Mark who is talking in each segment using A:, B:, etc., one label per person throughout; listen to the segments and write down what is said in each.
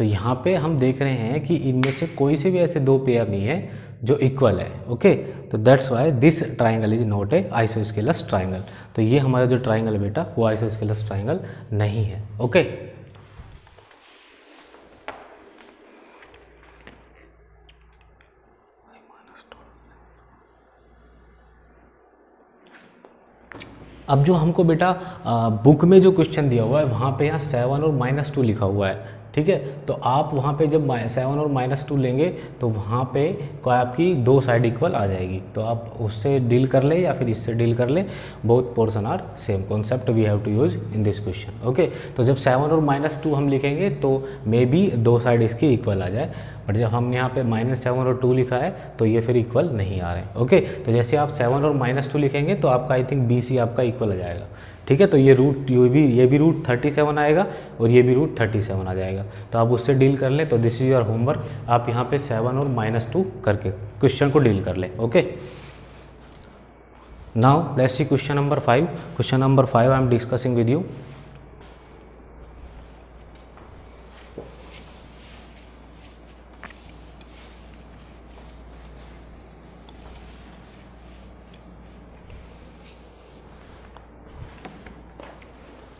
A: तो यहाँ पे हम देख रहे हैं कि इनमें से कोई से भी ऐसे दो पेयर नहीं है जो इक्वल है। ओके, तो that's why this triangle is not a isosceles triangle. तो ये हमारा जो ट्राइंगल है बेटा वो आइसोस्केलस ट्राइंगल नहीं है। ओके, अब जो हमको बेटा बुक में जो क्वेश्चन दिया हुआ है वहाँ पे यहाँ 7 और -2 लिखा हुआ है। ठीक है, तो आप वहाँ पे जब 7 और -2 लेंगे तो वहाँ पे आपकी दो साइड इक्वल आ जाएगी। तो आप उससे डील कर ले या फिर इससे डील कर ले, both portion are same concept we have to use in this question. Okay, तो जब 7 और -2 हम लिखेंगे तो मे बी दो साइड इसकी इक्वल आ जाए, बट जब हम यहाँ पे -7 और 2 लिखा है तो ये फिर इक्वल नहीं आ रहे। ओके, तो जैसे आप 7 और -2 लिखेंगे तो आपका आई थिंक BC आपका इक्वल आ जाएगा। ठीक है, तो ये भी रूट 37 आएगा और ये भी रूट 37 आ जाएगा। तो आप उससे डील कर लें। तो दिस इज योर होमवर्क, आप यहाँ पे 7 और -2 करके क्वेश्चन को डील कर लें। Okay, now let's see question number 5। Question number 5 I am discussing with you.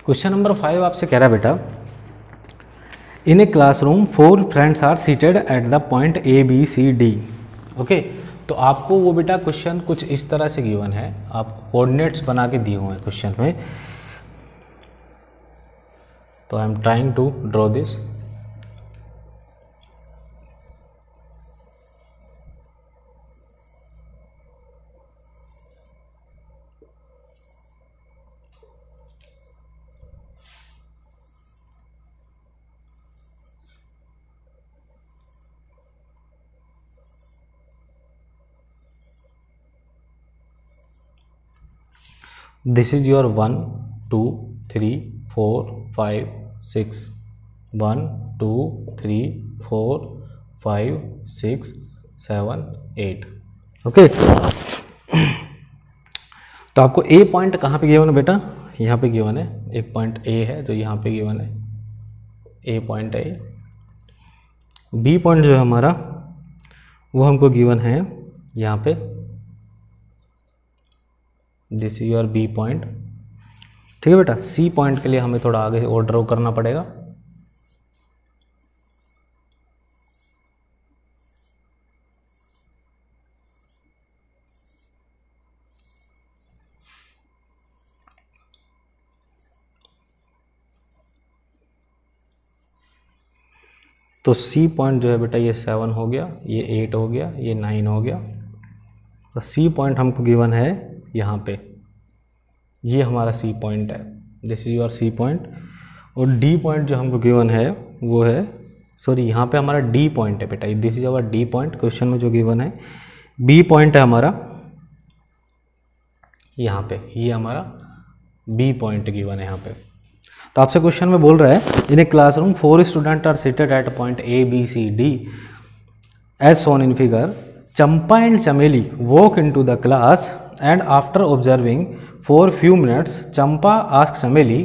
A: Question number 5 आपसे कह रहा है बेटा, in a classroom 4 friends are seated at the point ABCD। Okay, तो आपको वो बेटा क्वेश्चन कुछ इस तरह से गिवन है, आपको कोऑर्डिनेट्स बना के दिए हुए हैं क्वेश्चन में। तो I am trying to draw this. This is your 1 2 3 4 5 6 1 2 3 4 5 6 7 8। Okay, तो आपको A पॉइंट कहाँ पे गिवन है बेटा? यहाँ पे गिवन है, एक पॉइंट A है तो यहाँ पे गिवन है A पॉइंट है। B पॉइंट जो है हमारा वो हमको गिवन है यहाँ पे, this is your B point. ठीक है बेटा, C पॉइंट के लिए हमें थोड़ा आगे और ड्रॉ करना पड़ेगा। तो C पॉइंट जो है बेटा ये 7 हो गया, ये 8 हो गया, ये 9 हो गया। तो C पॉइंट हमको गिवन है यहाँ पे, ये हमारा C पॉइंट है, this is your C point. और D पॉइंट जो हमको गिवन है वो है, सॉरी यहाँ पे हमारा D पॉइंट है बेटा, this is our D point question में जो गिवन है। B पॉइंट है हमारा यहाँ पे, ये हमारा B पॉइंट गिवन है यहाँ पे। तो आपसे क्वेश्चन में बोल रहा है, in a classroom 4 student are seated at point ABCD as shown in figure. Champa and Chameli walk into the class and after observing for few minutes Champa ask Chameli,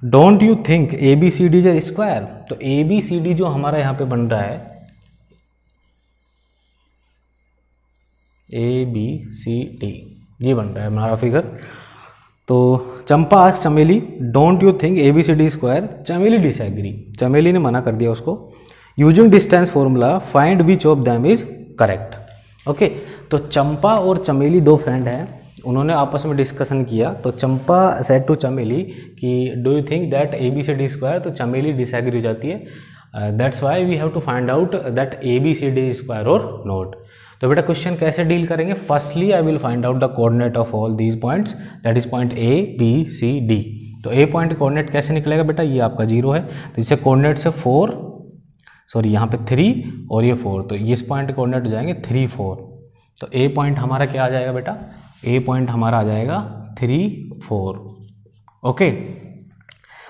A: don't you think ABCD is a square. तो ABCD जो हमारा यहाँ पे बन रहा है, ABCD ये बन रहा है हमारा फिगर। तो चंपा ask Chameli, don't you think ABCD square. चमेली डिसएग्री, चमेली ने मना कर दिया उसको। Using distance formula find which of them is correct. Okay, तो चंपा और चमेली दो फ्रेंड हैं, उन्होंने आपस में डिस्कशन किया। तो चंपा सेड टू चमेली कि do you think that ABCD square. तो चमेली डिसएग्री हो जाती है, that's why we have to find out that ABCD square और नॉट। तो बेटा क्वेश्चन कैसे डील करेंगे? Firstly I will find out the coordinate of all these points, that is point ABCD। तो A पॉइंट कोऑर्डिनेट कैसे निकलेगा बेटा? ये आपका 0 है, तो इससे कोऑर्डिनेट से 4, सॉरी यहाँ पे 3 और ये 4, तो इस पॉइंट के कोऑर्डिनेट हो जाएंगे 3 4। तो A पॉइंट हमारा क्या आ जाएगा बेटा? A पॉइंट हमारा आ जाएगा 3 4। ओके,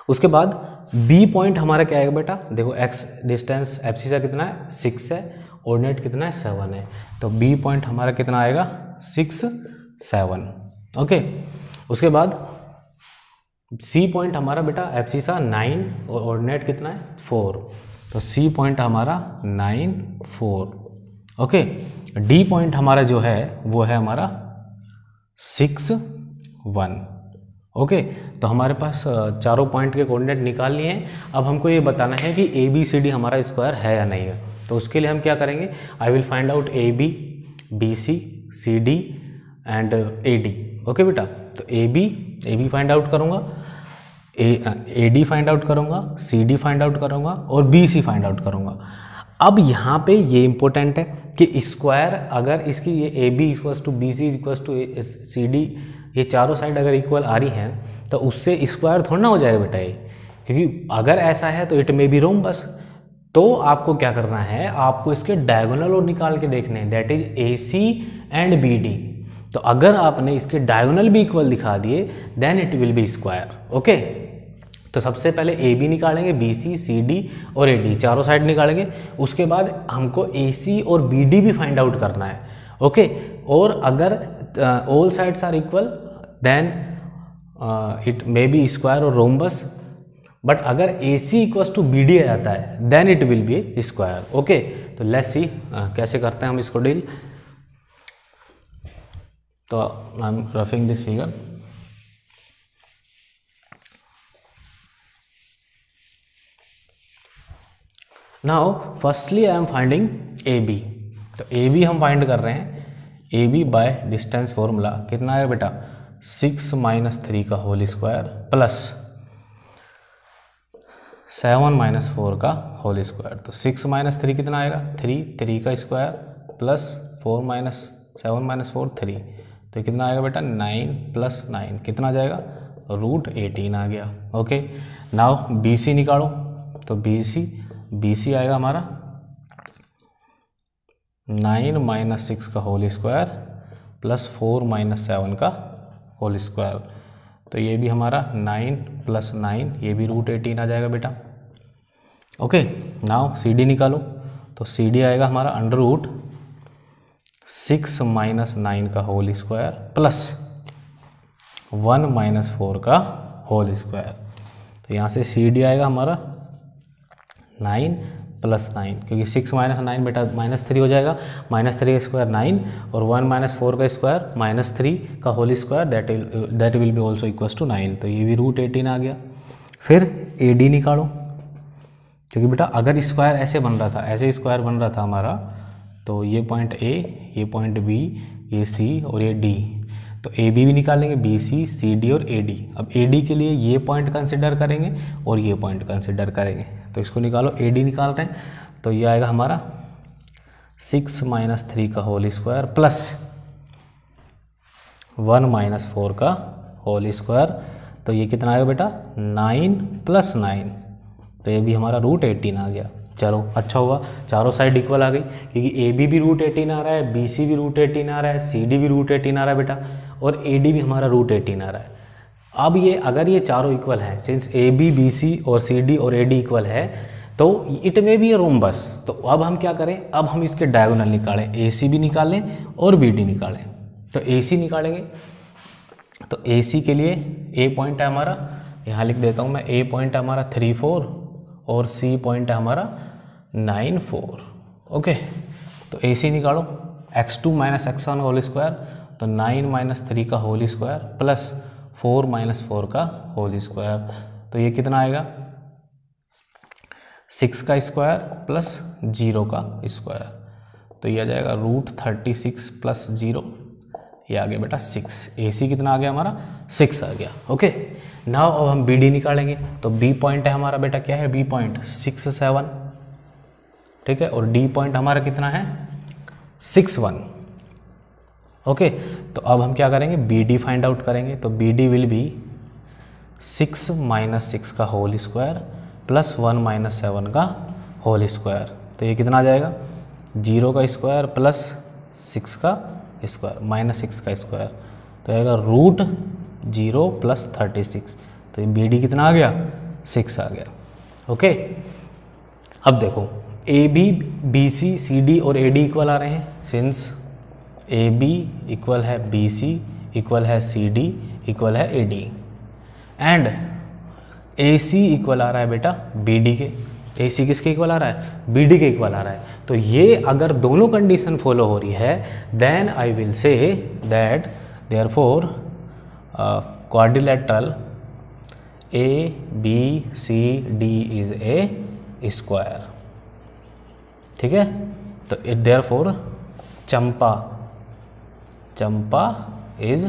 A: उसके बाद B पॉइंट हमारा क्या आएगा बेटा? देखो x डिस्टेंस FC से कितना है? 6 है, कोऑर्डिनेट कितना है? 7 है। तो B पॉइंट हमारा कितना आएगा? 6 7। ओके, उसके बाद C पॉइंट हमारा बेटा FC सा 9 और कोऑर्डिनेट कितना है? 4। तो सी पॉइंट हमारा 9 4, ओके। डी पॉइंट हमारा जो है वो है हमारा 6 1, ओके। तो हमारे पास चारों पॉइंट के कोऑर्डिनेट निकाल लिए हैं। अब हमको ये बताना है कि ए बी सी डी हमारा स्क्वायर है या नहीं है। तो उसके लिए हम क्या करेंगे, I will find out A B, B C, C D and A D, okay बेटा। तो ए बी फाइंड आउट करूँगा, ए डी फाइंड आउट करूँगा, सी डी फाइंड आउट करूँगा और बी सी फाइंड आउट करूँगा। अब यहाँ पे ये इंपॉर्टेंट है कि स्क्वायर अगर इसकी ये A B equals to B C equals to C D, ये चारों साइड अगर इक्वल आ रही हैं तो उससे स्क्वायर थोड़ा ना हो जाएगा बेटा ये, क्योंकि अगर ऐसा है तो इट मे बी रोम्बस। तो आपको क्या करना है, आपको इसके डायगोनल और निकाल के देखने हैं, that is A C and B D. तो अगर आपने इसके डायगोनल भी इक्वल दिखा दिए then it will be square, okay. तो सबसे पहले ए बी निकालेंगे, बी सी, सी डी और ए डी चारों साइड निकालेंगे। उसके बाद हमको ए सी और बी डी भी फाइंड आउट करना है, ओके। और अगर all sides are equal then it may be square और रोम्बस, बट अगर A C equals to B D आ जाता है then it will be square, okay. तो लेट्स सी कैसे करते हैं हम इसको डील। तो I am roughing this figure. Now firstly I am finding A B. तो ए बी हम फाइंड कर रहे हैं, A B by distance formula कितना है बेटा, 6 - 3 का होल स्क्वायर प्लस 7 - 4 का होल स्क्वायर। तो 6 - 3 कितना आएगा, 3 का स्क्वायर प्लस 4 - 7 - 4 3। तो कितना आएगा बेटा, 9 + 9 कितना आ जाएगा, √18 आ गया, ओके। नाउ बी सी निकालो। तो बी सी आएगा हमारा 9 - 6 का होल स्क्वायर प्लस 4 - 7 का होल स्क्वायर। तो ये भी हमारा 9 + 9, ये भी √18 आ जाएगा बेटा, ओके। नाउ सी डी निकालो। तो सी डी आएगा हमारा √6 - 9 का होल स्क्वायर प्लस 1 - 4 का होल स्क्वायर। तो यहाँ से सी डी आएगा हमारा 9 + 9, क्योंकि 6 - 9 बेटा -3 हो जाएगा, -3 का स्क्वायर 9 और 1 - 4 का स्क्वायर -3 का whole square that will be also equals to 9। तो ये भी √18 आ गया। फिर ए डी निकालो, क्योंकि बेटा अगर स्क्वायर ऐसे बन रहा था, ऐसे स्क्वायर बन रहा था हमारा, तो ये पॉइंट ए, ये पॉइंट बी, ये सी और ये डी। तो ए बी भी निकालेंगे, बी सी, सी डी और ए डी। अब ए डी के लिए ये पॉइंट कंसिडर करेंगे और ये पॉइंट कंसिडर करेंगे। तो इसको निकालो, ए डी निकाल रहे हैं। तो ये आएगा हमारा 6 - 3 का होल स्क्वायर प्लस 1 - 4 का होल स्क्वायर। तो ये कितना आएगा बेटा, 9 + 9। तो ये भी हमारा √18 आ गया। चलो अच्छा हुआ, चारों साइड इक्वल आ गई, क्योंकि ए बी भी √18 आ रहा है, बी सी भी √18 आ रहा है, सी डी भी √18 आ रहा है बेटा, और ए डी भी हमारा √18 आ रहा है। अब ये अगर ये चारों इक्वल हैं, since A B, B C और सी डी और ए डी इक्वल है, तो इट में भी रोम्बस। तो अब हम क्या करें, अब हम इसके डायगोनल निकालें, ए सी भी निकालें और बी डी निकालें। तो ए सी निकालेंगे। तो ए सी के लिए ए पॉइंट है हमारा, यहाँ लिख देता हूँ मैं, ए पॉइंट है हमारा 3 4 और सी पॉइंट है हमारा 9 4, ओके। तो ए सी निकालो, x2 - x1 होल स्क्वायर, तो 9 - 3 का होल स्क्वायर प्लस 4 - 4 का होल स्क्वायर। तो ये कितना आएगा, 6 का स्क्वायर प्लस 0 का स्क्वायर। तो ये आ जाएगा √36 + 0, ये आ गया बेटा 6। ए सी कितना आ गया हमारा, 6 आ गया, ओके। नाउ अब हम बी डी निकालेंगे। तो बी पॉइंट है हमारा बेटा, क्या है बी पॉइंट, 6 7, ठीक है। और डी पॉइंट हमारा कितना है, 6 1, ओके। तो अब हम क्या करेंगे, बी डी फाइंड आउट करेंगे। तो बी डी विल बी 6 - 6 का होल स्क्वायर प्लस 1 - 7 का होल स्क्वायर। तो ये कितना आ जाएगा, 0 का स्क्वायर प्लस 6 का स्क्वायर -6 का स्क्वायर। तो आएगा √0 + 36। तो ये बी डी कितना आ गया, 6 आ गया, ओके। अब देखो A B, B C, C D और ए डी इक्वल आ रहे हैं, सिंस ए बी इक्वल है बी सी इक्वल है सी डी इक्वल है A D, and A C equal आ रहा है बेटा बी डी के। ए सी किसके इक्वल आ रहा है, बी डी के इक्वल आ रहा है। तो ये अगर दोनों कंडीशन फॉलो हो रही है then I will say that therefore quadrilateral A B C D is a square. ठीक है, तो it therefore Champa is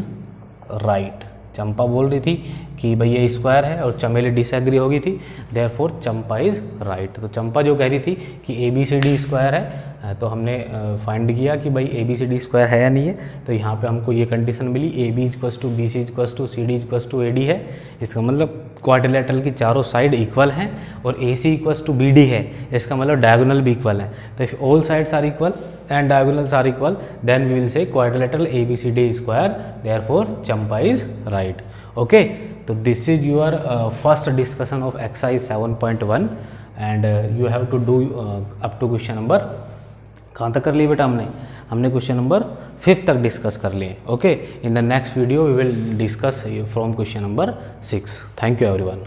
A: right. Champa बोल रही थी कि भाई ये स्क्वायर है और चमेली डिसएग्री हो गई थी, देयरफॉर चंपा इज राइट। तो चंपा जो कह रही थी कि A B C D square है, तो हमने फाइंड किया कि भाई A B C D square है या नहीं है। तो यहाँ पे हमको ये कंडीशन मिली, A B equals to B C equals to C D equals to A D है। इसका मतलब क्वाड्रिलेटरल की चारों साइड इक्वल हैं और A C equals to B D है, इसका मतलब डायगोनल भी इक्वल है। तो if all sides are equal and diagonals are equal then we will say quadrilateral A B C D square, therefore Champa is right. Okay, तो this is your first discussion of exercise 7.1 and you have to do up to question number, कहाँ तक कर लिए बेटा हमने question number 5 तक discuss कर लिए। Okay, in the next video we will discuss from question number 6। Thank you everyone.